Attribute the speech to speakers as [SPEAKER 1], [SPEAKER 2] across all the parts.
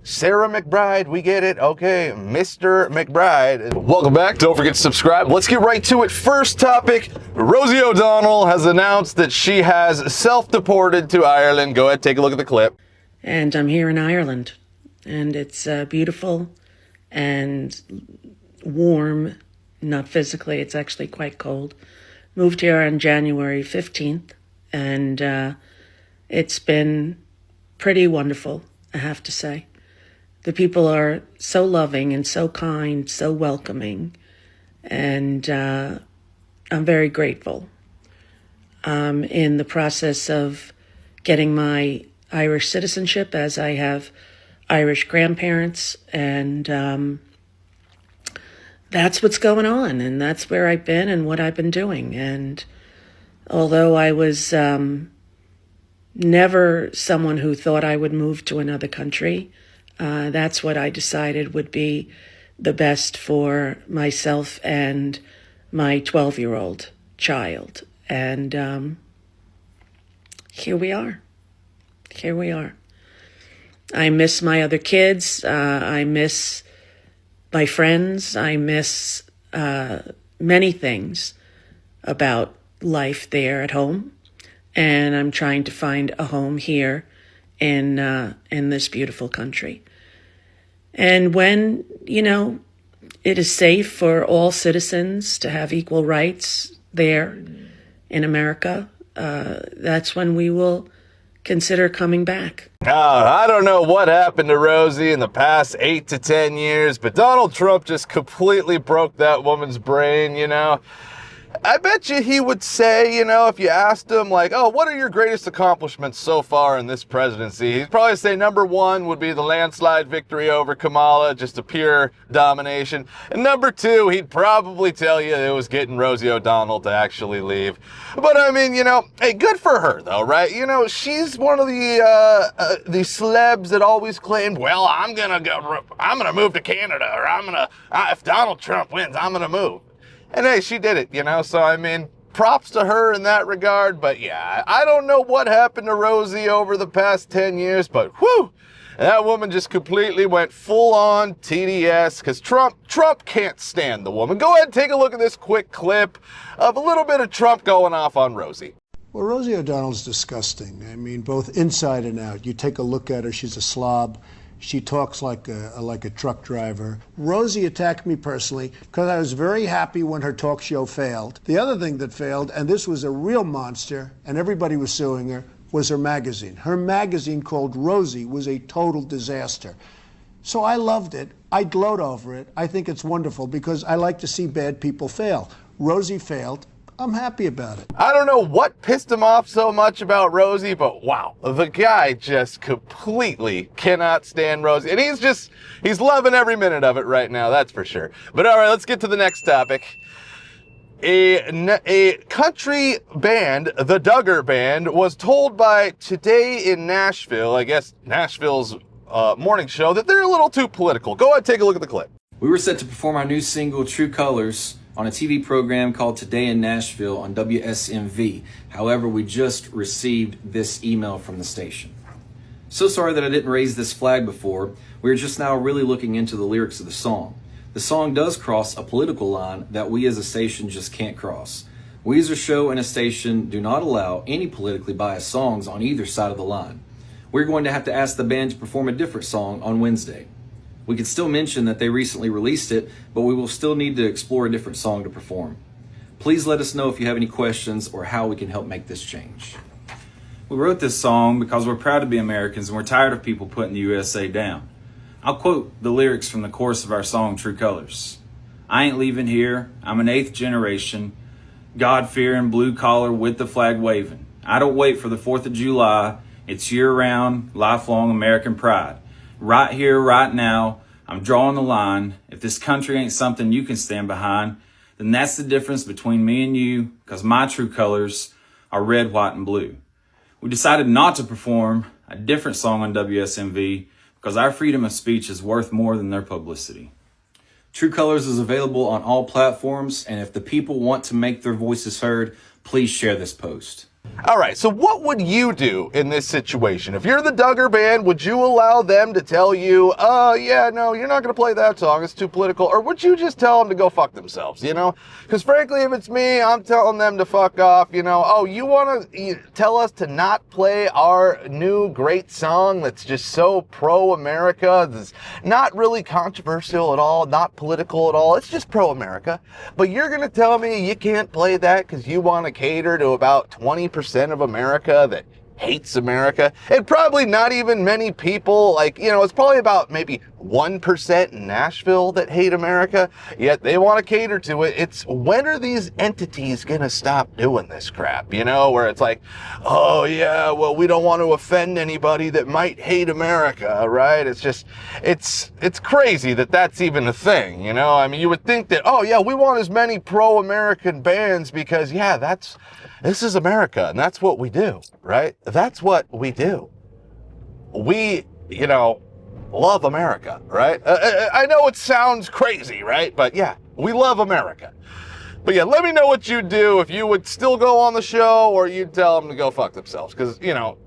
[SPEAKER 1] Sarah McBride, we get it. Okay, Mr. McBride. Welcome back. Don't forget to subscribe. Let's get right to it. First topic, Rosie O'Donnell has announced that she has self-deported to Ireland. Go ahead, take a look at the clip.
[SPEAKER 2] And I'm here in Ireland, and it's beautiful and warm, not physically, it's actually quite cold. Moved here on January 15th, and it's been pretty wonderful, I have to say. The people are so loving and so kind, so welcoming, and I'm very grateful. I'm in the process of getting my Irish citizenship, as I have Irish grandparents, and that's what's going on, and that's where I've been and what I've been doing. And although I was never someone who thought I would move to another country, that's what I decided would be the best for myself and my 12-year-old child. And here we are. Here we are. I miss my other kids. I miss my friends. I miss many things about life there at home. And I'm trying to find a home here in this beautiful country. And when, it is safe for all citizens to have equal rights there in America, that's when we will consider coming back.
[SPEAKER 1] I don't know what happened to Rosie in the past 8 to 10 years, but Donald Trump just completely broke that woman's brain, I bet you he would say, if you asked him, oh, what are your greatest accomplishments so far in this presidency? He'd probably say number one would be the landslide victory over Kamala, just a pure domination. And number two, he'd probably tell you it was getting Rosie O'Donnell to actually leave. But I mean, hey, good for her though, right? She's one of the celebs that always claimed, well, I'm gonna move to Canada, or if Donald Trump wins, I'm gonna move. And hey, she did it, so I mean, props to her in that regard. But yeah, I don't know what happened to Rosie over the past 10 years, but whew, that woman just completely went full on TDS, because Trump can't stand the woman. Go ahead and take a look at this quick clip of a little bit of Trump going off on Rosie.
[SPEAKER 3] Well, Rosie O'Donnell's disgusting. I mean, both inside and out. You take a look at her, she's a slob. She talks like a truck driver. Rosie attacked me personally because I was very happy when her talk show failed. The other thing that failed, and this was a real monster, and everybody was suing her, was her magazine. Her magazine called Rosie was a total disaster. So I loved it. I gloat over it. I think it's wonderful because I like to see bad people fail. Rosie failed. I'm happy about it.
[SPEAKER 1] I don't know what pissed him off so much about Rosie, but wow, the guy just completely cannot stand Rosie. And he's loving every minute of it right now, that's for sure. But all right, let's get to the next topic. A country band, the Duggar Band, was told by Today in Nashville, I guess Nashville's morning show, that they're a little too political. Go ahead and take a look at the clip.
[SPEAKER 4] We were set to perform our new single, True Colors, on a TV program called Today in Nashville on WSMV. However, we just received this email from the station. So sorry that I didn't raise this flag before. We're just now really looking into the lyrics of the song. The song does cross a political line that we as a station just can't cross. We as a show and a station do not allow any politically biased songs on either side of the line. We're going to have to ask the band to perform a different song on Wednesday. We could still mention that they recently released it, but we will still need to explore a different song to perform. Please let us know if you have any questions or how we can help make this change.
[SPEAKER 5] We wrote this song because we're proud to be Americans and we're tired of people putting the USA down. I'll quote the lyrics from the chorus of our song, True Colors. I ain't leaving here. I'm an 8th generation, God-fearing, blue-collar with the flag waving. I don't wait for the 4th of July. It's year-round, lifelong American pride. Right here, right now, I'm drawing the line. If this country ain't something you can stand behind, then that's the difference between me and you, because my true colors are red, white, and blue. We decided not to perform a different song on WSMV because our freedom of speech is worth more than their publicity.
[SPEAKER 4] True Colors is available on all platforms, and if the people want to make their voices heard, please share this post.
[SPEAKER 1] All right, so what would you do in this situation? If you're the Duggar band, would you allow them to tell you, yeah, no, you're not going to play that song, it's too political? Or would you just tell them to go fuck themselves, you know? Because frankly, if it's me, I'm telling them to fuck off, you know? Oh, you want to tell us to not play our new great song that's just so pro-America, that's not really controversial at all, not political at all, it's just pro-America. But you're going to tell me you can't play that because you want to cater to about 20% of America that hates America, and probably not even many people, like, you know, it's probably about maybe 1% in Nashville that hate America, yet they want to cater to it. It's when are these entities gonna stop doing this crap, you know, where it's like, oh yeah, well, we don't want to offend anybody that might hate America, right? It's just, it's crazy that that's even a thing, you know? I mean, you would think that, oh yeah, we want as many pro-American bands because, yeah, this is America, and that's what we do, right? That's what we do. We, you know, love America, right? I know it sounds crazy, right? But yeah, we love America. But yeah, let me know what you'd do if you would still go on the show or you'd tell them to go fuck themselves. Because, you know,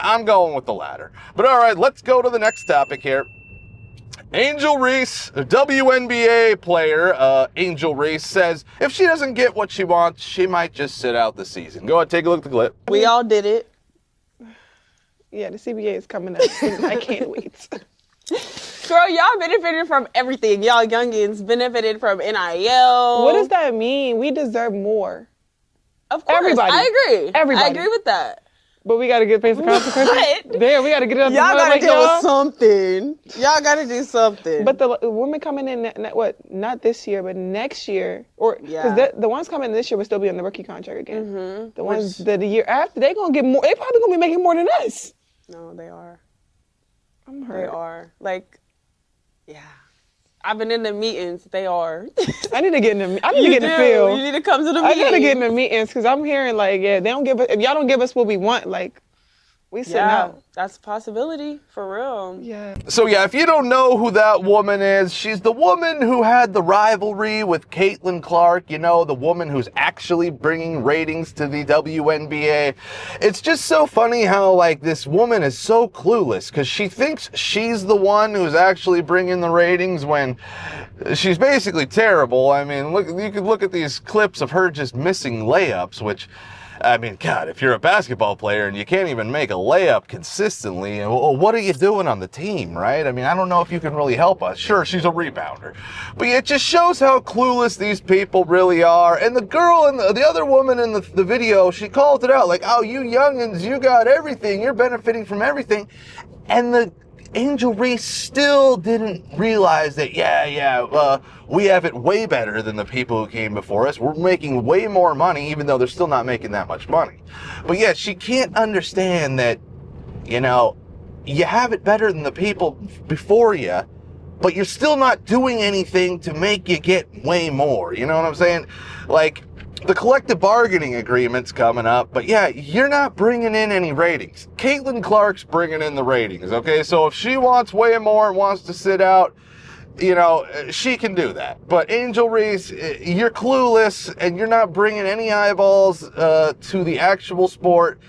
[SPEAKER 1] I'm going with the latter. But all right, let's go to the next topic here. Angel Reese, a WNBA player, Angel Reese, says if she doesn't get what she wants, she might just sit out the season. Go ahead, take a look at the clip.
[SPEAKER 6] We all did it.
[SPEAKER 7] Yeah, the CBA is coming up. I can't wait.
[SPEAKER 6] Girl, y'all benefited from everything. Y'all youngins benefited from NIL.
[SPEAKER 7] What does that mean? We deserve more.
[SPEAKER 6] Of course,
[SPEAKER 7] Everybody.
[SPEAKER 6] I agree.
[SPEAKER 7] Everybody.
[SPEAKER 6] I agree with that.
[SPEAKER 7] But we got to get paid the consequences.
[SPEAKER 6] What?
[SPEAKER 7] Damn, we got to get it up.
[SPEAKER 6] Y'all gotta
[SPEAKER 7] like
[SPEAKER 6] deal with something. Y'all gotta do something.
[SPEAKER 7] But the women coming in, not this year, but next year, or
[SPEAKER 6] Yeah.
[SPEAKER 7] because the ones coming in this year will still be on the rookie contract again. The ones that the year after, they gonna get more. They probably gonna be making more than us.
[SPEAKER 6] No, they are.
[SPEAKER 7] I'm
[SPEAKER 6] They
[SPEAKER 7] hurt.
[SPEAKER 6] are. Like, yeah. I've been in the meetings. They are.
[SPEAKER 7] I need to get in the. I need to get in the field.
[SPEAKER 6] You need to come to the
[SPEAKER 7] I
[SPEAKER 6] meeting.
[SPEAKER 7] gotta get in the meetings because I'm hearing like, yeah, they don't give us. If y'all don't give us what we want, like, we sitting out.
[SPEAKER 6] That's a possibility, for real.
[SPEAKER 7] Yeah.
[SPEAKER 1] So yeah, if you don't know who that woman is, she's the woman who had the rivalry with Caitlin Clark, you know, the woman who's actually bringing ratings to the WNBA. It's just so funny how, like, this woman is so clueless because she thinks she's the one who's actually bringing the ratings when she's basically terrible. I mean, look, you could look at these clips of her just missing layups, which, I mean, God, if you're a basketball player and you can't even make a layup consistently, what are you doing on the team, right? I mean, I don't know if you can really help us. Sure, she's a rebounder. But it just shows how clueless these people really are. And the girl and the other woman in the video, she called it out like, oh, you youngins, you got everything. You're benefiting from everything. And the Angel Reese still didn't realize that, we have it way better than the people who came before us. We're making way more money, even though they're still not making that much money. But yeah, she can't understand that, you know, you have it better than the people before you, but you're still not doing anything to make you get way more. You know what I'm saying? Like, the collective bargaining agreement's coming up, but yeah, you're not bringing in any ratings. Caitlin Clark's bringing in the ratings, okay? So if she wants way more and wants to sit out, you know, she can do that. But Angel Reese, you're clueless and you're not bringing any eyeballs to the actual sport.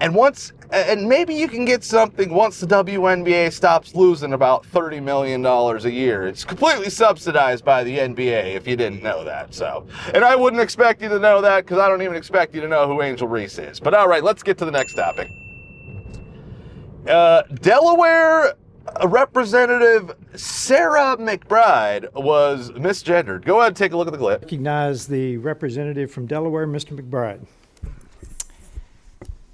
[SPEAKER 1] And maybe you can get something once the WNBA stops losing about $30 million a year. It's completely subsidized by the NBA, if you didn't know that. So, and I wouldn't expect you to know that because I don't even expect you to know who Angel Reese is. But all right, let's get to the next topic. Delaware Representative Sarah McBride was misgendered. Go ahead and take a look at the clip.
[SPEAKER 8] Recognize the representative from Delaware, Mr. McBride.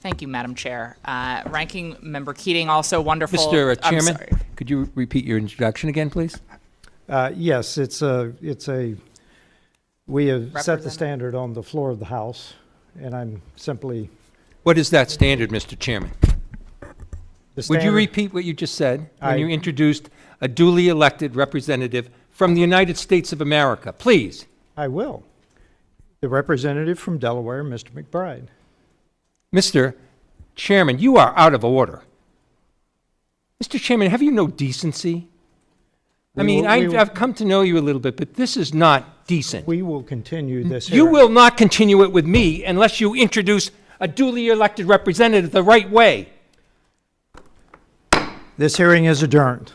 [SPEAKER 9] Thank you, Madam Chair. Ranking Member Keating, also wonderful.
[SPEAKER 10] Mr.
[SPEAKER 9] I'm
[SPEAKER 10] Chairman,
[SPEAKER 9] sorry.
[SPEAKER 10] could you repeat your introduction again, please?
[SPEAKER 8] Yes, we have set the standard on the floor of the House, and I'm simply.
[SPEAKER 10] What is that standard, Mr. Chairman? Would you
[SPEAKER 8] standard-
[SPEAKER 10] repeat what you just said when you introduced a duly elected representative from the United States of America? Please.
[SPEAKER 8] I will. The representative from Delaware, Mr. McBride.
[SPEAKER 10] Mr. Chairman, you are out of order. Mr. Chairman, have you no decency? I've come to know you a little bit, but this is not decent.
[SPEAKER 8] We will continue this
[SPEAKER 10] You
[SPEAKER 8] hearing.
[SPEAKER 10] will not continue it with me unless you introduce a duly elected representative the right way.
[SPEAKER 8] This hearing is adjourned.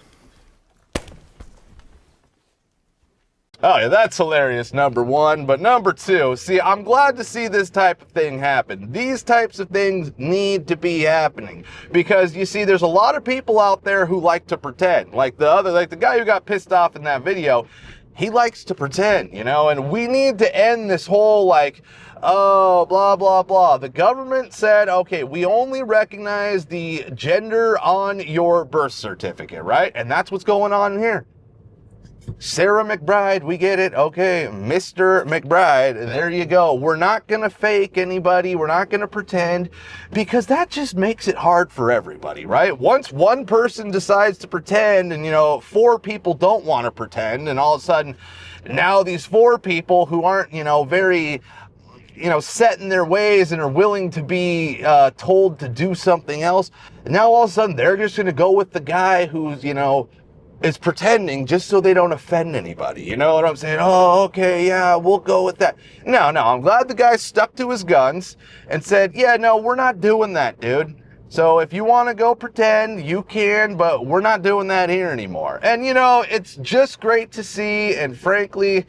[SPEAKER 1] Oh, yeah, that's hilarious, number one. But number two, see, I'm glad to see this type of thing happen. These types of things need to be happening because, you see, there's a lot of people out there who like to pretend. Like the guy who got pissed off in that video, he likes to pretend, you know, and we need to end this whole, like, oh, blah, blah, blah. The government said, okay, we only recognize the gender on your birth certificate, right? And that's what's going on here. Sarah McBride, we get it. Okay, Mr. McBride, there you go. We're not going to fake anybody. We're not going to pretend because that just makes it hard for everybody, right? Once one person decides to pretend and, you know, 4 people don't want to pretend, and all of a sudden now these 4 people who aren't, you know, very, you know, set in their ways and are willing to be told to do something else, and now all of a sudden they're just going to go with the guy who's, you know, is pretending just so they don't offend anybody. You know what I'm saying? Oh, okay, yeah, we'll go with that. No, I'm glad the guy stuck to his guns and said, yeah, no, we're not doing that, dude. So if you want to go pretend, you can, but we're not doing that here anymore. And, you know, it's just great to see, and frankly,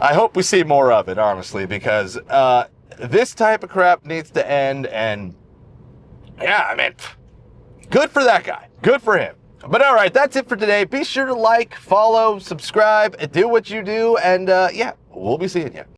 [SPEAKER 1] I hope we see more of it, honestly, because this type of crap needs to end, and yeah, I mean, good for that guy. Good for him. But all right, that's it for today. Be sure to like, follow, subscribe, do what you do, and yeah, we'll be seeing you.